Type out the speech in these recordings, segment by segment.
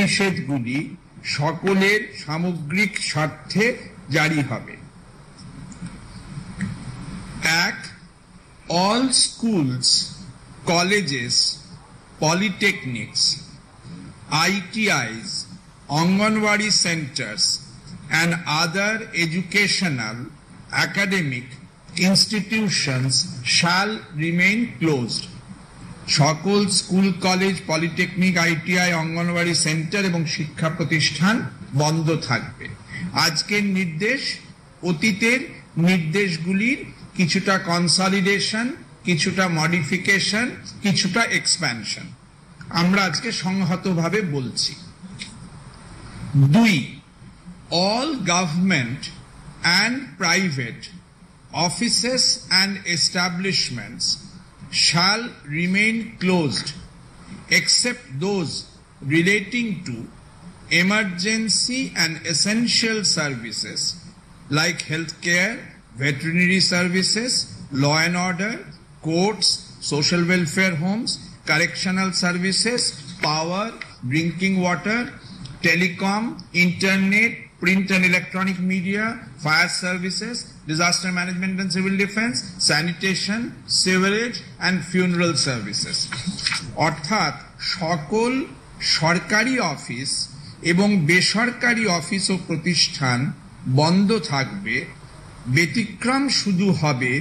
বিধিনিষেধগুলি সকলের সামগ্রিক স্বার্থে জারি হবে। 1. All schools, colleges, polytechnics, ITIs, Anganwadi centers and other educational academic institutions shall remain closed. সকল school, college, polytechnic, ITI, anganwadi centre এবং শিক্ষা প্রতিষ্ঠান বন্ধ থাকবে। আজকের নির্দেশ অতীতের নির্দেশগুলির কিছুটা কনসলিডেশন, কিছুটা মডিফিকেশন, কিছুটা এক্সপ্যানশন। আমরা আজকে সংহতভাবে বলছি। 2. All government and private offices and establishments shall remain closed except those relating to emergency and essential services like healthcare, veterinary services, law and order, courts, social welfare homes, correctional services, power, drinking water, telecom, internet, print and electronic media, fire services, disaster management and civil defense, sanitation, sewerage and funeral services. অর্থাৎ সকল সরকারি office এবং বেসরকারি office ও প্রতিষ্ঠান বন্ধ থাকবে। ব্যতিক্রম শুধু হবে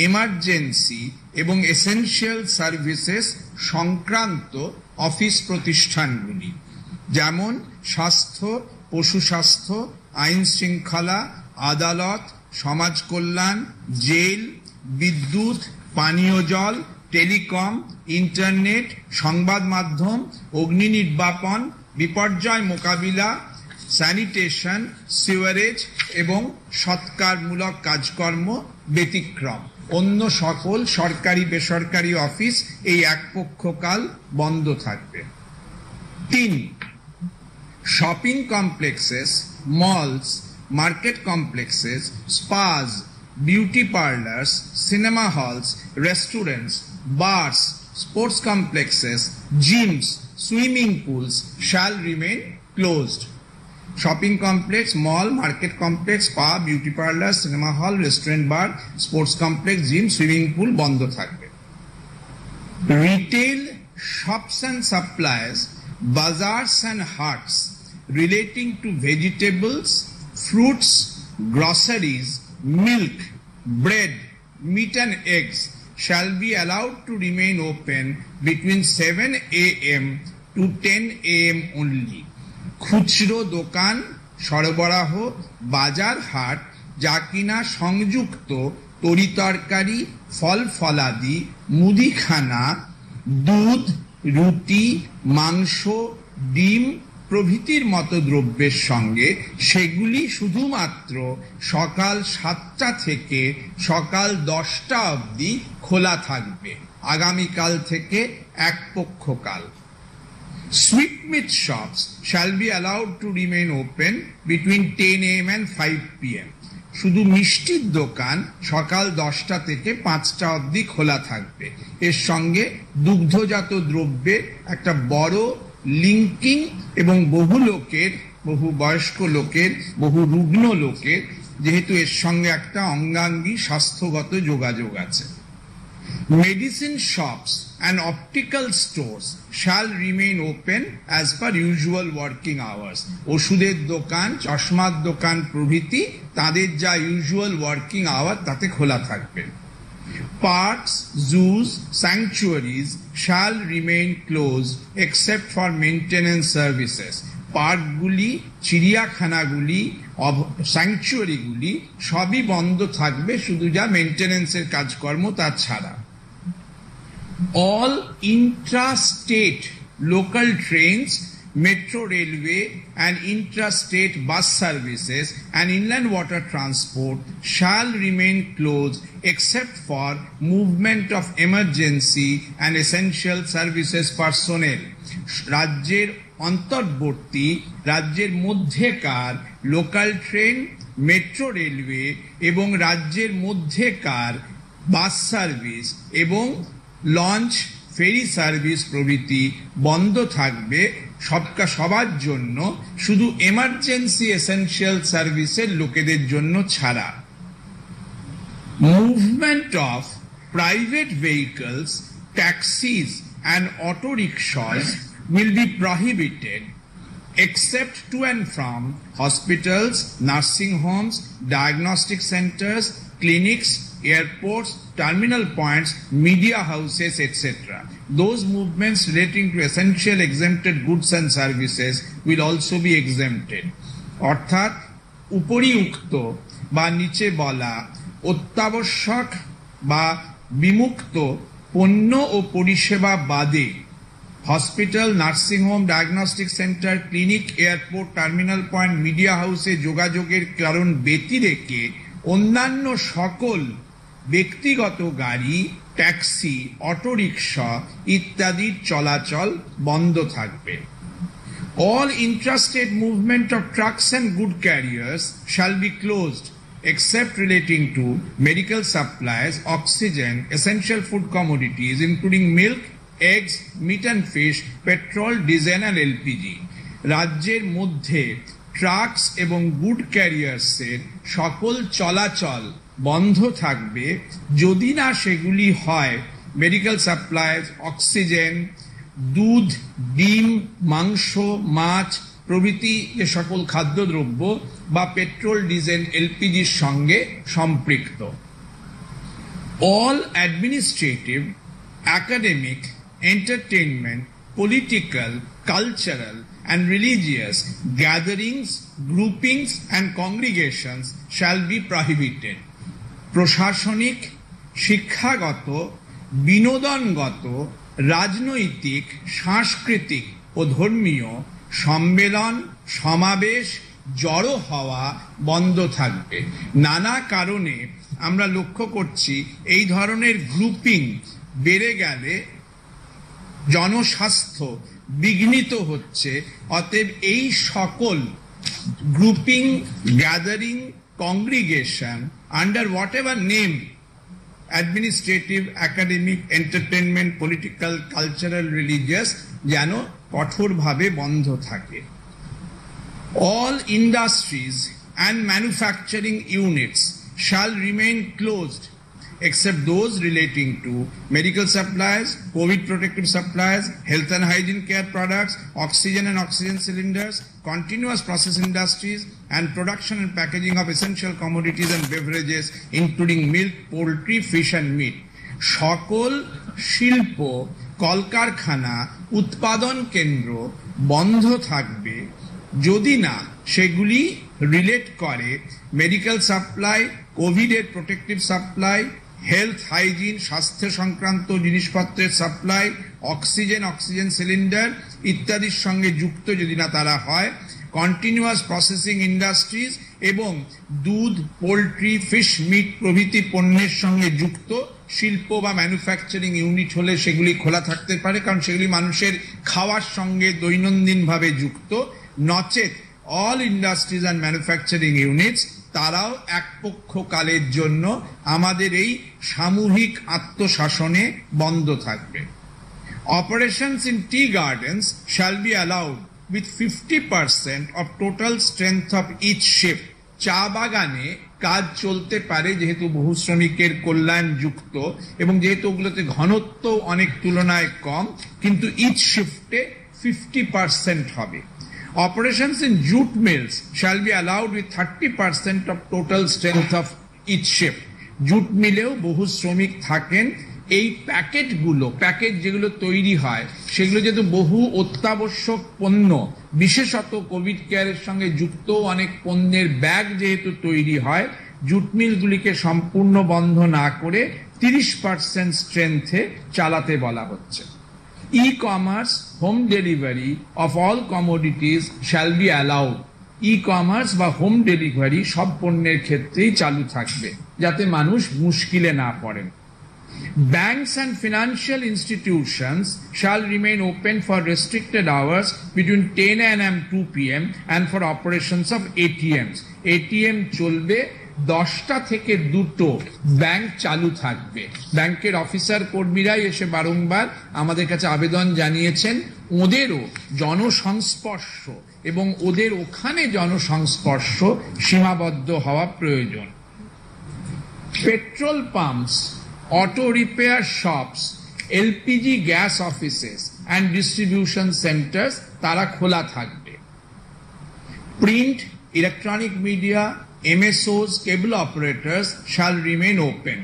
এমার্জেন্সি এবং এসেনশিয়াল সার্ভিসেস সংক্রান্ত অফিস প্রতিষ্ঠানগুলি, যেমন স্বাস্থ্য, পশু স্বাস্থ্য, আইন শৃঙ্খলা, আদালত, সমাজ কল্যাণ, জেল, বিদ্যুৎ, পানীয় জল, টেলিকম, ইন্টারনেট, সংবাদ মাধ্যম, অগ্নি নির্বাপন, বিপর্যয় মোকাবিলা, স্যানিটেশন, সিওয়ারেজ এবং সৎকারমূলক কাজকর্ম ব্যতিক্রম। অন্য সকল সরকারি বেসরকারি অফিস এই একপক্ষকাল বন্ধ থাকবে। 3. Shopping complexes, malls, market complexes, spas, beauty parlors, cinema halls, restaurants, bars, sports complexes, gyms, swimming pools shall remain closed. Shopping complex, mall, market complex, spa, beauty parlor, cinema hall, restaurant, bar, sports complex, gym, swimming pool বন্ধ থাকবে। Retail shops and suppliers, bazaars and haats relating to vegetables, fruits, groceries, milk, bread, meat and eggs shall be allowed to remain open between 7 a.m. to 10 a.m. only. খুচরো দোকান, সরবরাহ, বাজার হাট যা কিনা সংযুক্ত তরিতরকারি, ফল ফলাদি, মুদিখানা, দুধ, রুটি, মাংস, ডিম প্রভৃতির মতো দ্রব্যের সঙ্গে, সেগুলি শুধুমাত্র সকাল 7টা থেকে সকাল 10টা অবধি খোলা থাকবে, আগামীকাল থেকে একপক্ষকাল। Sweetmeat shops shall be allowed to remain open between 10 a.m. and 5 p.m. শুধু মিষ্টির দোকান সকাল 10টা থেকে 5টা অবধি খোলা থাকবে। এর সঙ্গে দুগ্ধজাত দ্রব্যের একটা বড় লিঙ্কিং এবং বহু লোকের, বহু বয়স্ক লোকের, বহু রুগ্ন লোকের, যেহেতু এর সঙ্গে একটা অঙ্গাঙ্গী স্বাস্থ্যগত যোগাযোগ আছে। Medicine shops and optical stores shall remain open as per usual working hours. ওষুধের দোকান, চশমার দোকান প্রভৃতি তাদের যা ইউজুয়াল ওয়ার্কিং আওয়ার তাতে খোলা থাকবে। Parks, zoos, sanctuaries shall remain closed except for maintenance services. পার্কগুলি, চিড়িয়াখানাগুলি, স্যাংচুয়ারিগুলি সবই বন্ধ থাকবে, শুধু যা মেইনটেনেন্সের কাজকর্ম তা ছাড়া। All intra-state local trains, metro railway and intra-state bus services and inland water transport shall remain closed except for movement of emergency and essential services personnel. রাজ্যের অন্তর্বর্তী, রাজ্যের মধ্যেকার লোকাল ট্রেন, মেট্রো রেলওয়ে এবং রাজ্যের মধ্যেকার বাস সার্ভিস এবং launch, ferry service প্রভৃতি বন্ধ থাকবে সবার জন্য, শুধু এমার্জেন্সি এসেনশিয়াল সার্ভিসের লোকেদের জন্য ছাড়া। Movement of private vehicles, taxis and auto rickshaws will be prohibited except to and from hospitals, nursing homes, diagnostic centers, clinics, airports, terminal points, media houses, etc. Those movements relating to essential exempted goods and services will also be exempted. অর্থাৎ উপরিউক্ত বা নিচে বলা অত্যাবশ্যক বা বিমুক্ত পণ্য ও পরিষেবা বাদে hospital, nursing home, diagnostic centre, clinic, airport, terminal point, media হাউসে যোগাযোগের কারণ ব্যতি রেখে অন্যান্য সকল ব্যক্তিগত গাড়ি, ট্যাক্সি, অটোরিকশা ইত্যাদির চলাচল বন্ধ থাকবে। All intrastate movement of trucks and good carriers shall be closed except relating to medical supplies, oxygen, essential food commodities including milk, eggs, meat and fish, petrol, diesel and LPG. রাজ্যের মধ্যে trucks এবং good ক্যারিয়ার্সের সকল চলাচল বন্ধ থাকবে যদি না সেগুলি হয় মেডিকেল সাপ্লাইজ, অক্সিজেন, দুধ, ডিম, মাংস, মাছ প্রভৃতি যে সকল খাদ্যদ্রব্য বা পেট্রোল, ডিজেল, এলপিজির সঙ্গে সম্পৃক্ত। All administrative, academic, entertainment, political, cultural and religious gatherings, groupings and congregations shall be prohibited. প্রশাসনিক, শিক্ষাগত, বিনোদনগত, রাজনৈতিক, সাংস্কৃতিক ও ধর্মীয় সম্মেলন, সমাবেশ, জড়ো হওয়া বন্ধ থাকবে। নানা কারণে আমরা লক্ষ্য করছি এই ধরনের গ্রুপিং বেড়ে গেলে জনস্বাস্থ্য বিঘ্নিত হচ্ছে। অতএব এই সকল grouping, gathering, congregation under what ever name, administrative, academic, entertainment, political, cultural, religious, যেন কঠোরভাবে বন্ধ থাকে। All industries and manufacturing units shall remain closed except those relating to medical supplies, COVID protective supplies, health and hygiene care products, oxygen and oxygen cylinders, continuous process industries, and production and packaging of essential commodities and beverages including milk, poultry, fish and meat. সকল শিল্প, কলকারখানা, উৎপাদন কেন্দ্র বন্ধ থাকবে যদি না সেগুলি রিলেট করে মেডিকেল সাপ্লাই, কোভিডের প্রোটেক্টিভ সাপ্লাই, হেলথ হাইজিন, স্বাস্থ্য সংক্রান্ত জিনিসপত্রের সাপ্লাই, অক্সিজেন, অক্সিজেন সিলিন্ডার ইত্যাদির সঙ্গে যুক্ত যদি না তারা হয়, কন্টিনিউয়াস প্রসেসিং ইন্ডাস্ট্রিজ এবং দুধ, পোলট্রি, ফিশ, মিট প্রভৃতি পণ্যের সঙ্গে যুক্ত শিল্প বা ম্যানুফ্যাকচারিং ইউনিট হলে সেগুলি খোলা থাকতে পারে, কারণ সেগুলি মানুষের খাওয়ার সঙ্গে দৈনন্দিনভাবে যুক্ত। নচেত all industries and manufacturing units তারাও একপক্ষকালের জন্য আমাদের এই সামূহিক আত্মশাসনে বন্ধ থাকবে। Operations in tea gardens shall be allowed with 50% of total strength of each shift. চা বাগানে কাজ চলতে পারে যেহেতু বহু শ্রমিকের কল্যাণ যুক্ত এবং যেহেতু ওগুলোতে ঘনত্ব অনেক তুলনায় কম, কিন্তু ইচ শিফটে 50% হবে। Operations in jute mills shall be allowed with 30% of total strength of each shift. Jute মিলেও বহু শ্রমিক থাকেন। এই প্যাকেট যেগুলো তৈরি হয় সেগুলো যেহেতু বহু অত্যাবশ্যক পণ্য, বিশেষত কোভিড কেয়ারের সঙ্গে যুক্ত অনেক পণ্যের ব্যাগ যেহেতু তৈরি হয়, জুট মিলগুলিকে সম্পূর্ণ বন্ধ না করে 30% স্ট্রেংথে চালাতে বলা হচ্ছে। E-commerce, home delivery of all commodities shall be allowed. E-commerce বা হোম ডেলিভারি সব পণ্যের ক্ষেত্রেই চালু থাকবে যাতে মানুষ মুশকিলে না পড়েন। Banks and financial institutions shall remain open for restricted hours between 10 AM and 2 PM and for operations of ATMs. ATM চলবে 10টা থেকে 2টো, ব্যাংক চালু থাকবে। ব্যাংকের অফিসার কর্মীরাই এসে বারংবার আমাদের কাছে আবেদন জানিয়েছেন ওদেরও জনসংস্পর্শ এবং ওদের ওখানে জনসংস্পর্শ সীমাবদ্ধ হওয়া প্রয়োজন। Petrol pumps, auto repair shops, LPG gas offices and distribution centres তারা খোলা থাকবে। Print, electronic media, MSOs, cable operators shall remain open.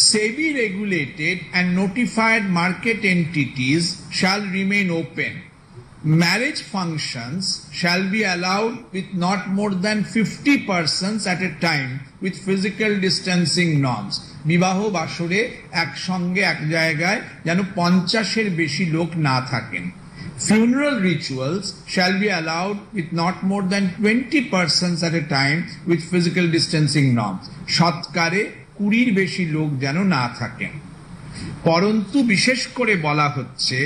SEBI regulated and notified market entities shall remain open. Marriage functions shall be allowed with not more than 50 persons at a time with physical distancing norms. বিবাহ বাসরে একসঙ্গে এক জায়গায় যেন 50-এর বেশি লোক না থাকেন। Funeral rituals shall be allowed with not more than 20 persons at a time with physical distancing norms. সৎকারে 20-র বেশি লোক যেন না থাকেন। পরন্তু বিশেষ করে বলা হচ্ছে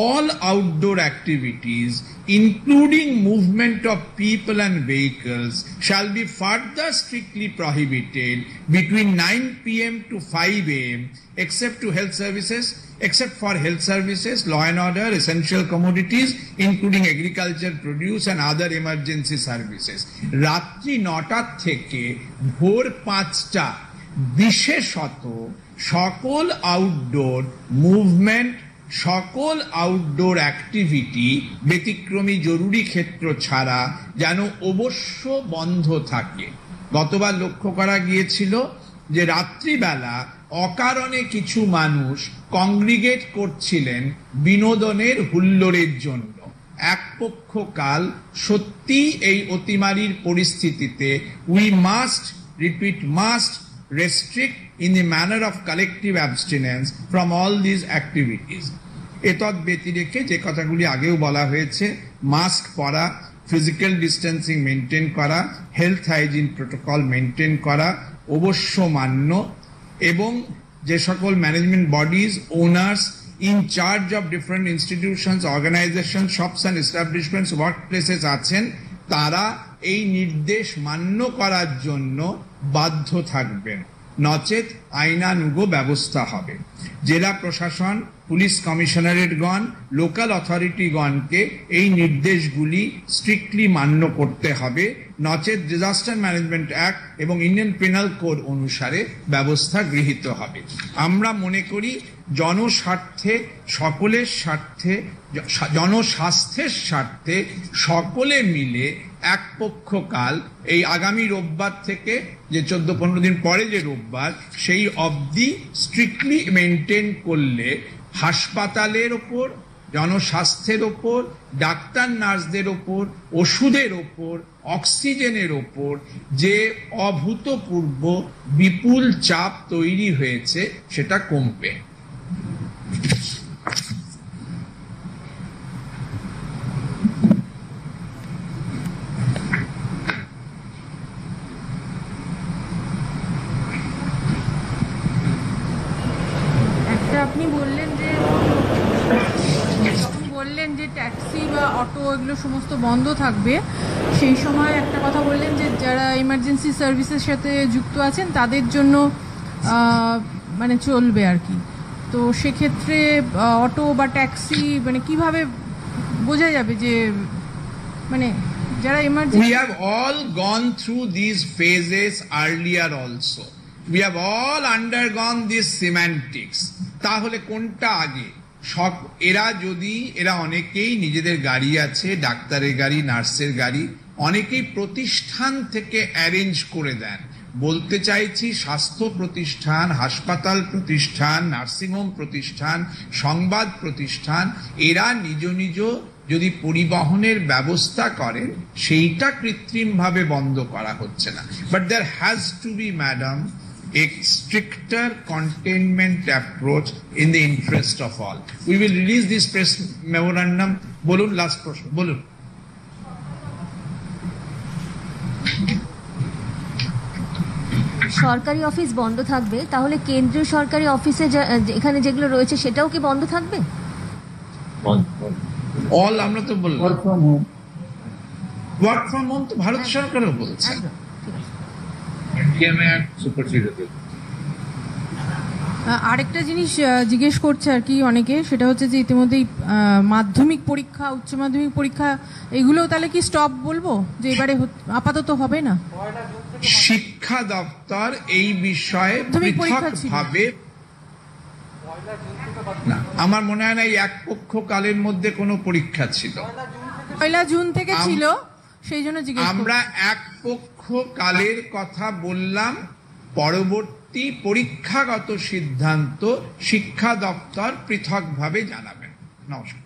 all outdoor activities including movement of people and vehicles shall be further strictly prohibited between 9 p.m. to 5 a.m. except for health services, law and order, essential commodities including agriculture produce and other emergency services. রাত্রি 9টা থেকে ভোর 5টা বিশেষত সকল outdoor movement, সকল outdoor activity ব্যতিক্রমী জরুরি ক্ষেত্র ছাড়া যেন অবশ্য বন্ধ থাকে। গতবার লক্ষ্য করা গিয়েছিল যে রাত্রিবেলা অকারণে কিছু মানুষ কংগ্রিগেট করছিলেন বিনোদনের হুল্লোড়ের জন্য। এক পক্ষ কাল সত্যি এই অতিমারীর পরিস্থিতিতে we must restrict in the manner of collective abstinence from all these activities. এতদ ব্যতিরেকে যে কথাগুলি আগেও বলা হয়েছে, মাস্ক পরা, ফিজিক্যাল ডিস্টেন্সিং মেনটেন করা, হেলথ হাইজিন প্রোটোকল মেনটেন করা অবশ্য মান্য, এবং যে সকল management bodies, owners, in charge of different institutions, organisation, shops and establishments, work places আছেন, তারা এই নির্দেশ মান্য করার জন্য বাধ্য থাকবেন, নচেত আইনানুগ ব্যবস্থা হবে। জেলা প্রশাসন, পুলিশ কমিশনারেটগণ, লোকাল অথরিটিগণকে এই নির্দেশগুলি স্ট্রিক্টলি মান্য করতে হবে, নচেত ডিজাস্টার ম্যানেজমেন্ট অ্যাক্ট এবং ইন্ডিয়ান পেনাল কোড অনুসারে ব্যবস্থা গৃহীত হবে। আমরা মনে করি জনস্বার্থে, সকলের স্বার্থে, জনস্বাস্থ্যের স্বার্থে সকলে মিলে এক পক্ষ কাল এই আগামী রোববার থেকে যে 14-15 দিন পরে যে রোববার, সেই অবধি স্ট্রিক্টলি মেনটেন করলে হাসপাতালের ওপর, জনস্বাস্থ্যের ওপর, ডাক্তার নার্সদের ওপর, ওষুধের ওপর, অক্সিজেনের ওপর যে অভূতপূর্ব বিপুল চাপ তৈরি হয়েছে সেটা কমবে। আপনি বললেন যে ট্যাক্সি বা অটো এগুলো সমস্ত বন্ধ থাকবে, সেই সময় একটা কথা বললেন যে যারা ইমার্জেন্সি সার্ভিসের সাথে যুক্ত আছেন তাদের জন্য মানে চলবে আর কি। তো সেক্ষেত্রে অটো বা ট্যাক্সি মানে কিভাবে বোঝা যাবে যে মানে যারা emergency? We have all gone through these phases earlier also. We have all undergone these semantics. তাহলে কোনটা আগে? এরা অনেকেই নিজেদের গাড়ি আছে, ডাক্তারের গাড়ি, নার্সের গাড়ি, অনেকেই প্রতিষ্ঠান থেকে অ্যারেঞ্জ করে দেন। বলতে চাইছি স্বাস্থ্য প্রতিষ্ঠান, হাসপাতাল প্রতিষ্ঠান, নার্সিংহোম প্রতিষ্ঠান, সংবাদ প্রতিষ্ঠান, এরা নিজ নিজ যদি পরিবহনের ব্যবস্থা করেন, সেইটা কৃত্রিমভাবে বন্ধ করা হচ্ছে না। But there has to be, madam, a stricter containment approach in the interest of all. We will release this press memorandum. Bolun, last question. Bolun. সরকারি অফিস বন্ধ থাকবে, তাহলে কেন্দ্রীয় সরকারি অফিসে এখানে যেগুলো রয়েছে সেটাও কি বন্ধ থাকবে? অল আমরা তো বললাম। ওয়ার্ক ফ্রম হোম তো ভারত সরকারও বলছে। ঠিক আছে। আরেকটা জিনিস জিজ্ঞেস করছে আর কি অনেকে, সেটা হচ্ছে যে ইতিমধ্যেই মাধ্যমিক পরীক্ষা, উচ্চ মাধ্যমিক পরীক্ষা এগুলো তাহলে কি স্টপ বলবো, যে এবারে আপাতত হবে না? শিক্ষা দপ্তর এই বিষয়ে পৃথকভাবে, না আমার মনে হয় না এই এক পক্ষ কালের মধ্যে কোনো পরীক্ষা ছিল। 1 জুন থেকে ছিল, সেই জন্য জিজ্ঞেস। আমরা এক পক্ষ কালের কথা বললাম, পরবর্তী পরীক্ষাগত সিদ্ধান্ত শিক্ষা দপ্তর পৃথকভাবে জানাবেন। নমস্কার।